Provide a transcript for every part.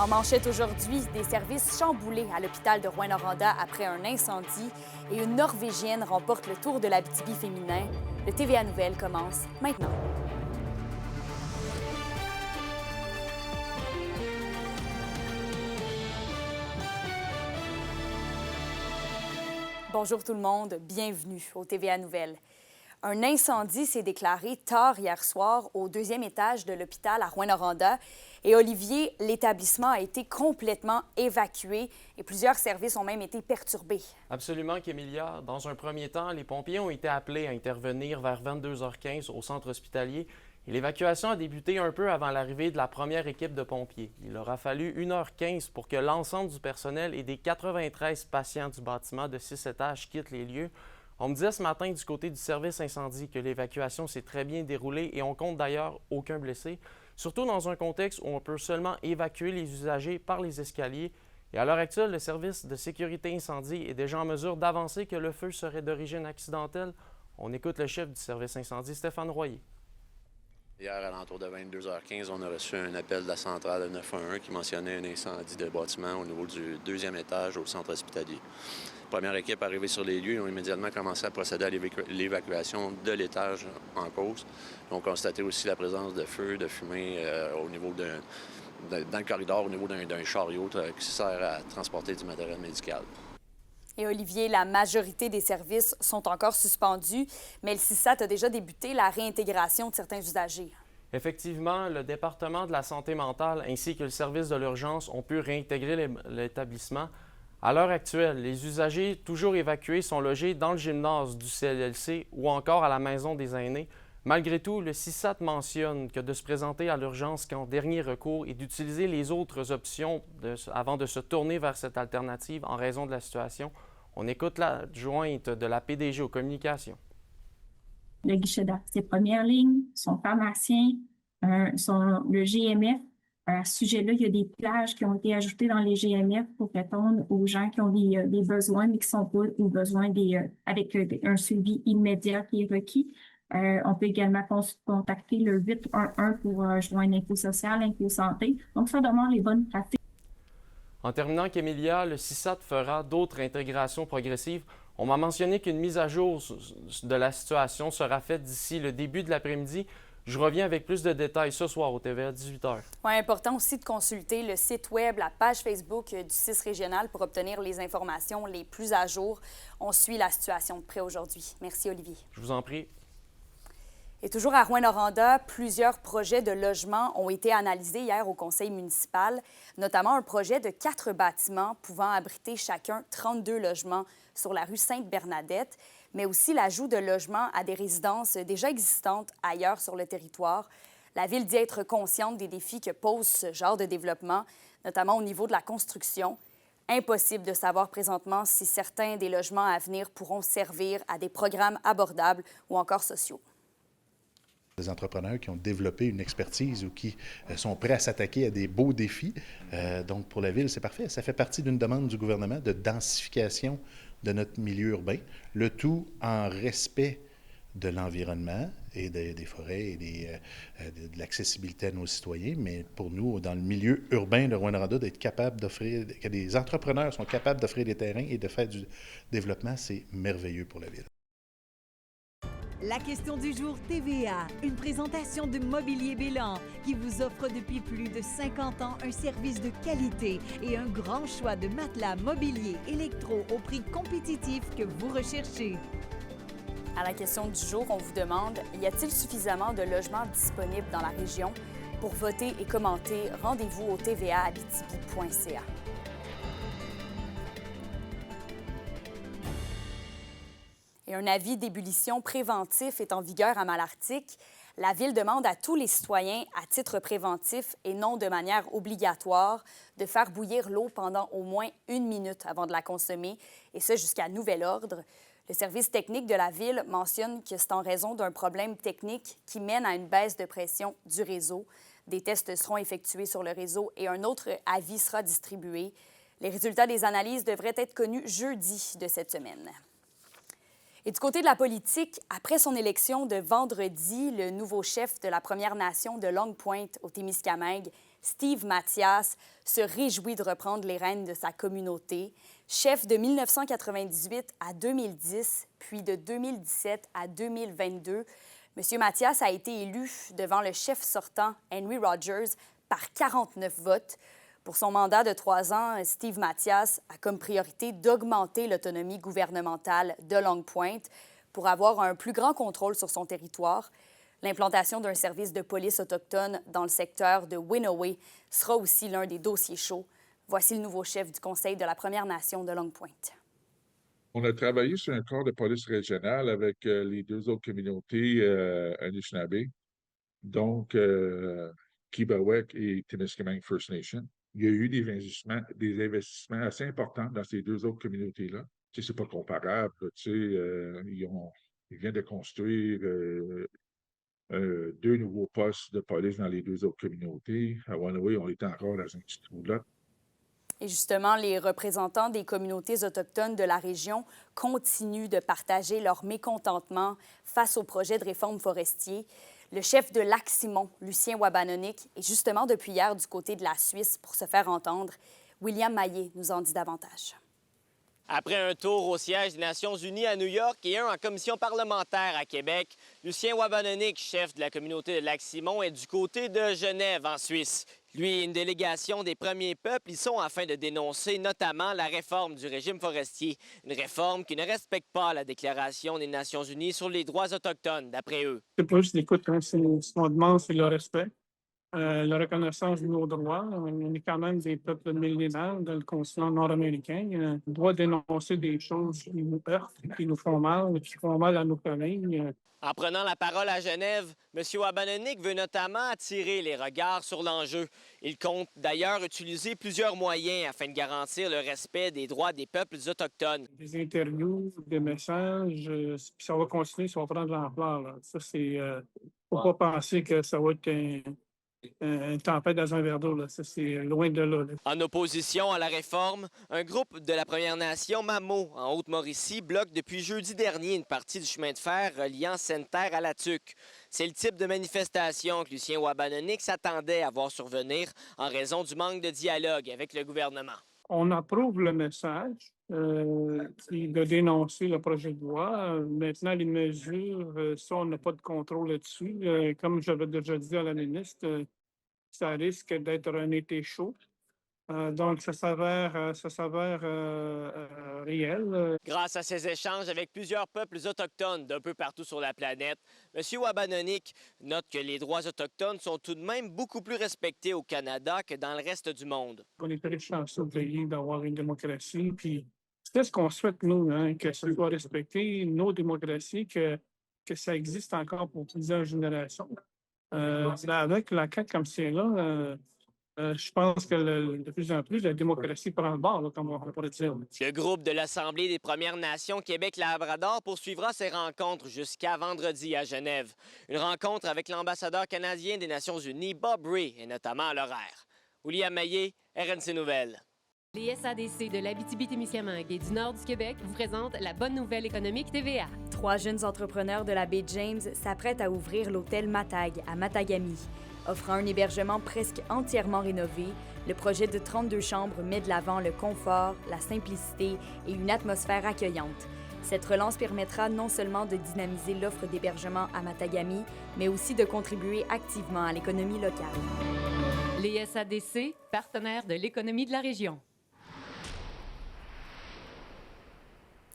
En manchette aujourd'hui, des services chamboulés à l'hôpital de Rouyn-Noranda après un incendie et une Norvégienne remporte le Tour de l'Abitibi féminin. Le TVA Nouvelles commence maintenant. Bonjour tout le monde, bienvenue au TVA Nouvelles. Un incendie s'est déclaré tard hier soir au deuxième étage de l'hôpital à Rouyn-Noranda. Et Olivier, l'établissement a été complètement évacué et plusieurs services ont même été perturbés. Absolument, Kémilia. Dans un premier temps, les pompiers ont été appelés à intervenir vers 22h15 au centre hospitalier. Et l'évacuation a débuté un peu avant l'arrivée de la première équipe de pompiers. Il aura fallu 1h15 pour que l'ensemble du personnel et des 93 patients du bâtiment de 6 étages quittent les lieux. On me disait ce matin du côté du service incendie que l'évacuation s'est très bien déroulée et on compte d'ailleurs aucun blessé, surtout dans un contexte où on peut seulement évacuer les usagers par les escaliers. Et à l'heure actuelle, le service de sécurité incendie est déjà en mesure d'avancer que le feu serait d'origine accidentelle. On écoute le chef du service incendie, Stéphane Royer. Hier, à l'entour de 22h15, on a reçu un appel de la centrale de 911 qui mentionnait un incendie de bâtiment au niveau du deuxième étage au centre hospitalier. La première équipe arrivée sur les lieux, ils ont immédiatement commencé à procéder à l'évacuation de l'étage en cause. Ils ont constaté aussi la présence de feu, de fumée au niveau dans le corridor, au niveau d'un chariot qui sert à transporter du matériel médical. Et Olivier, la majorité des services sont encore suspendus, mais le CISAT a déjà débuté la réintégration de certains usagers. Effectivement, le département de la santé mentale ainsi que le service de l'urgence ont pu réintégrer l'établissement. À l'heure actuelle, les usagers toujours évacués sont logés dans le gymnase du CLLC ou encore à la maison des aînés. Malgré tout, le CISAT mentionne que de se présenter à l'urgence qu'en dernier recours et d'utiliser les autres options avant de se tourner vers cette alternative en raison de la situation. On écoute l'adjointe de la PDG aux communications. Le guichet d'accès première ligne, son pharmacien, le GMF. À ce sujet-là, il y a des plages qui ont été ajoutées dans les GMF pour répondre aux gens qui ont des besoins, mais qui sont pas aux besoins avec un suivi immédiat qui est requis. On peut également contacter le 811 pour joindre Info Social, Info Santé. Donc, ça demande les bonnes pratiques. En terminant, Kémilia, le CISAT fera d'autres intégrations progressives. On m'a mentionné qu'une mise à jour de la situation sera faite d'ici le début de l'après-midi. Je reviens avec plus de détails ce soir au TVA à 18h. Oui, important aussi de consulter le site web, la page Facebook du CIS régional pour obtenir les informations les plus à jour. On suit la situation de près aujourd'hui. Merci, Olivier. Je vous en prie. Et toujours à Rouyn-Noranda, plusieurs projets de logement ont été analysés hier au conseil municipal, notamment un projet de 4 bâtiments pouvant abriter chacun 32 logements sur la rue Sainte-Bernadette, mais aussi l'ajout de logements à des résidences déjà existantes ailleurs sur le territoire. La Ville dit être consciente des défis que pose ce genre de développement, notamment au niveau de la construction. Impossible de savoir présentement si certains des logements à venir pourront servir à des programmes abordables ou encore sociaux. Des entrepreneurs qui ont développé une expertise ou qui sont prêts à s'attaquer à des beaux défis. Donc, pour la Ville, c'est parfait. Ça fait partie d'une demande du gouvernement de densification de notre milieu urbain, le tout en respect de l'environnement et des forêts et de l'accessibilité à nos citoyens. Mais pour nous, dans le milieu urbain de Rouyn-Noranda, d'être capable d'offrir, que des entrepreneurs sont capables d'offrir des terrains et de faire du développement, c'est merveilleux pour la Ville. La question du jour TVA, une présentation de Mobilier Bélan qui vous offre depuis plus de 50 ans un service de qualité et un grand choix de matelas mobilier électro au prix compétitif que vous recherchez. À la question du jour, on vous demande, y a-t-il suffisamment de logements disponibles dans la région? Pour voter et commenter, rendez-vous au tvaabitibi.ca. Et un avis d'ébullition préventif est en vigueur à Malartic. La Ville demande à tous les citoyens, à titre préventif et non de manière obligatoire, de faire bouillir l'eau pendant au moins 1 minute avant de la consommer, et ce jusqu'à nouvel ordre. Le service technique de la Ville mentionne que c'est en raison d'un problème technique qui mène à une baisse de pression du réseau. Des tests seront effectués sur le réseau et un autre avis sera distribué. Les résultats des analyses devraient être connus jeudi de cette semaine. Et du côté de la politique, après son élection de vendredi, le nouveau chef de la Première Nation de Longue Pointe au Témiscamingue, Steve Mathias, se réjouit de reprendre les rênes de sa communauté. Chef de 1998 à 2010, puis de 2017 à 2022, M. Mathias a été élu devant le chef sortant, Henry Rogers, par 49 votes. Pour son mandat de 3 ans, Steve Mathias a comme priorité d'augmenter l'autonomie gouvernementale de Long Point pour avoir un plus grand contrôle sur son territoire. L'implantation d'un service de police autochtone dans le secteur de Winoway sera aussi l'un des dossiers chauds. Voici le nouveau chef du Conseil de la Première Nation de Long Point. On a travaillé sur un corps de police régional avec les 2 autres communautés Anishinaabe, donc Kibawek et Témiscamingue First Nation. Il y a eu des investissements assez importants dans ces 2 autres communautés-là. Tu sais, c'est pas comparable. Tu sais, ils viennent de construire 2 nouveaux postes de police dans les 2 autres communautés. À Winoway, on était encore dans une petite roulotte. Et justement, les représentants des communautés autochtones de la région continuent de partager leur mécontentement face au projet de réforme forestier. Le chef de Lac-Simon, Lucien Wabanonik, est justement depuis hier du côté de la Suisse pour se faire entendre. William Maillet nous en dit davantage. Après un tour au siège des Nations unies à New York et un en commission parlementaire à Québec, Lucien Wabanonik, chef de la communauté de Lac-Simon, est du côté de Genève, en Suisse. Lui et une délégation des premiers peuples y sont afin de dénoncer notamment la réforme du régime forestier. Une réforme qui ne respecte pas la Déclaration des Nations unies sur les droits autochtones, d'après eux. C'est pas juste l'écoute, hein, ce qu'on demande, c'est le respect, la reconnaissance de nos droits. On est quand même des peuples millénaires dans le continent nord-américain. On doit dénoncer des choses qui nous heurtent, qui nous font mal, qui font mal à nos familles. En prenant la parole à Genève, M. Wabanonik veut notamment attirer les regards sur l'enjeu. Il compte d'ailleurs utiliser plusieurs moyens afin de garantir le respect des droits des peuples autochtones. Des interviews, des messages, puis ça va continuer, ça va prendre de l'ampleur. Ça, c'est... faut pas penser que ça va être une tempête dans un verre d'eau. Ça, c'est loin de là. En opposition à la réforme, un groupe de la Première Nation, Mamo, en Haute-Mauricie, bloque depuis jeudi dernier une partie du chemin de fer reliant Sainte-Terre à La Tuque. C'est le type de manifestation que Lucien Wabanonik s'attendait à voir survenir en raison du manque de dialogue avec le gouvernement. On approuve le message de dénoncer le projet de loi. Maintenant, les mesures, ça, on n'a pas de contrôle là-dessus. Comme j'avais déjà dit à la ministre, ça risque d'être un été chaud. Donc, ça s'avère réel. Grâce à ces échanges avec plusieurs peuples autochtones d'un peu partout sur la planète, M. Wabanonik note que les droits autochtones sont tout de même beaucoup plus respectés au Canada que dans le reste du monde. On est très chanceux de pays d'avoir une démocratie. Puis, c'est ce qu'on souhaite, nous, hein, que ça soit respecté, nos démocraties, que ça existe encore pour plusieurs générations. Avec la CAQ comme c'est là, je pense que de plus en plus, la démocratie prend le bord, là, comme on pourrait dire. Le groupe de l'Assemblée des Premières Nations Québec-Labrador poursuivra ses rencontres jusqu'à vendredi à Genève. Une rencontre avec l'ambassadeur canadien des Nations unies, Bob Ray, est notamment à l'horaire. William Maillet, RNC Nouvelles. Les SADC de l'Abitibi-Témiscamingue et du nord du Québec vous présentent la bonne nouvelle économique TVA. 3 jeunes entrepreneurs de la baie James s'apprêtent à ouvrir l'hôtel Matag à Matagami. Offrant un hébergement presque entièrement rénové, le projet de 32 chambres met de l'avant le confort, la simplicité et une atmosphère accueillante. Cette relance permettra non seulement de dynamiser l'offre d'hébergement à Matagami, mais aussi de contribuer activement à l'économie locale. Les SADC, partenaires de l'économie de la région.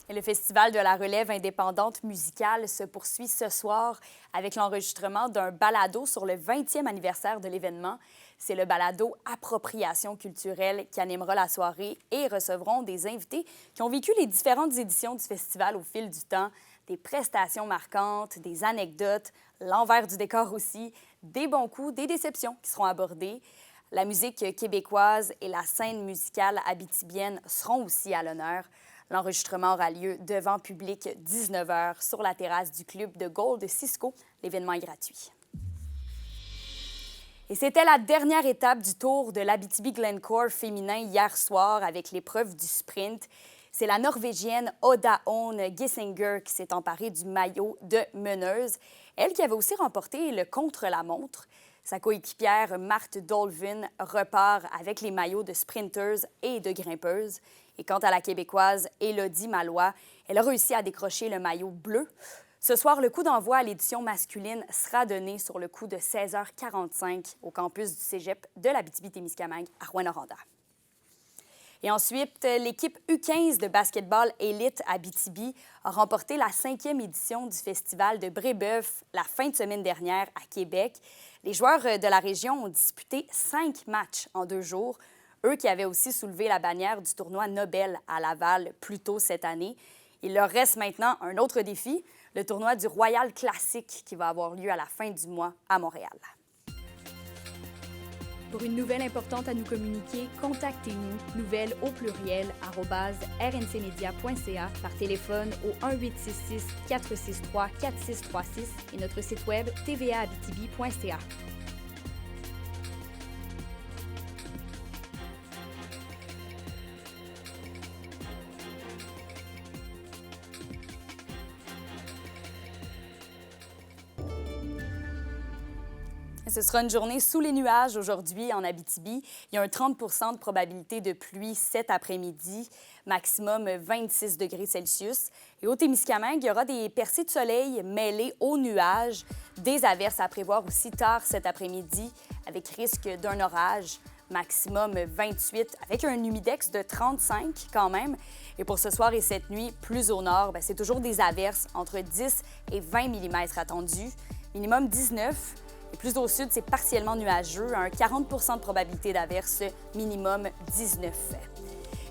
Et le Festival de la relève indépendante musicale se poursuit ce soir avec l'enregistrement d'un balado sur le 20e anniversaire de l'événement. C'est le balado Appropriation culturelle qui animera la soirée et recevront des invités qui ont vécu les différentes éditions du festival au fil du temps, des prestations marquantes, des anecdotes, l'envers du décor aussi, des bons coups, des déceptions qui seront abordées. La musique québécoise et la scène musicale abitibienne seront aussi à l'honneur. L'enregistrement aura lieu devant public 19h sur la terrasse du club de golf de Cisco. L'événement est gratuit. Et c'était la dernière étape du Tour de l'Abitibi-Glencore féminin hier soir avec l'épreuve du sprint. C'est la Norvégienne Oda Aune Gissinger qui s'est emparée du maillot de meneuse. Elle qui avait aussi remporté le contre-la-montre. Sa coéquipière Marthe Dolvin repart avec les maillots de sprinters et de grimpeuses. Et quant à la Québécoise Élodie Malois, elle a réussi à décrocher le maillot bleu. Ce soir, le coup d'envoi à l'édition masculine sera donné sur le coup de 16h45 au campus du cégep de l'Abitibi-Témiscamingue à Rouyn-Noranda. Et ensuite, l'équipe U15 de basketball élite Abitibi a remporté la 5e édition du festival de Brébeuf la fin de semaine dernière à Québec. Les joueurs de la région ont disputé 5 matchs en 2 jours, eux qui avaient aussi soulevé la bannière du tournoi Nobel à Laval plus tôt cette année. Il leur reste maintenant un autre défi, le tournoi du Royal Classic qui va avoir lieu à la fin du mois à Montréal. Pour une nouvelle importante à nous communiquer, contactez-nous, nouvelles au pluriel, @rncmedia.ca, par téléphone au 1-866-463-4636 et notre site web tvaabitibi.ca. Ce sera une journée sous les nuages aujourd'hui en Abitibi. Il y a un 30 % de probabilité de pluie cet après-midi, maximum 26 degrés Celsius. Et au Témiscamingue, il y aura des percées de soleil mêlées aux nuages, des averses à prévoir aussi tard cet après-midi, avec risque d'un orage, maximum 28, avec un humidex de 35 quand même. Et pour ce soir et cette nuit, plus au nord, c'est toujours des averses entre 10 et 20 mm attendus, minimum 19. Et plus au sud, c'est partiellement nuageux, un 40 % de probabilité d'averse, minimum 19.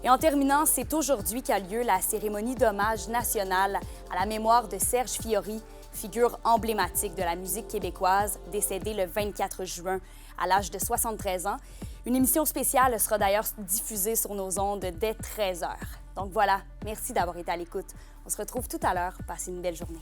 Et en terminant, c'est aujourd'hui qu'a lieu la cérémonie d'hommage nationale à la mémoire de Serge Fiori, figure emblématique de la musique québécoise, décédé le 24 juin à l'âge de 73 ans. Une émission spéciale sera d'ailleurs diffusée sur nos ondes dès 13h. Donc voilà, merci d'avoir été à l'écoute. On se retrouve tout à l'heure. Passez une belle journée.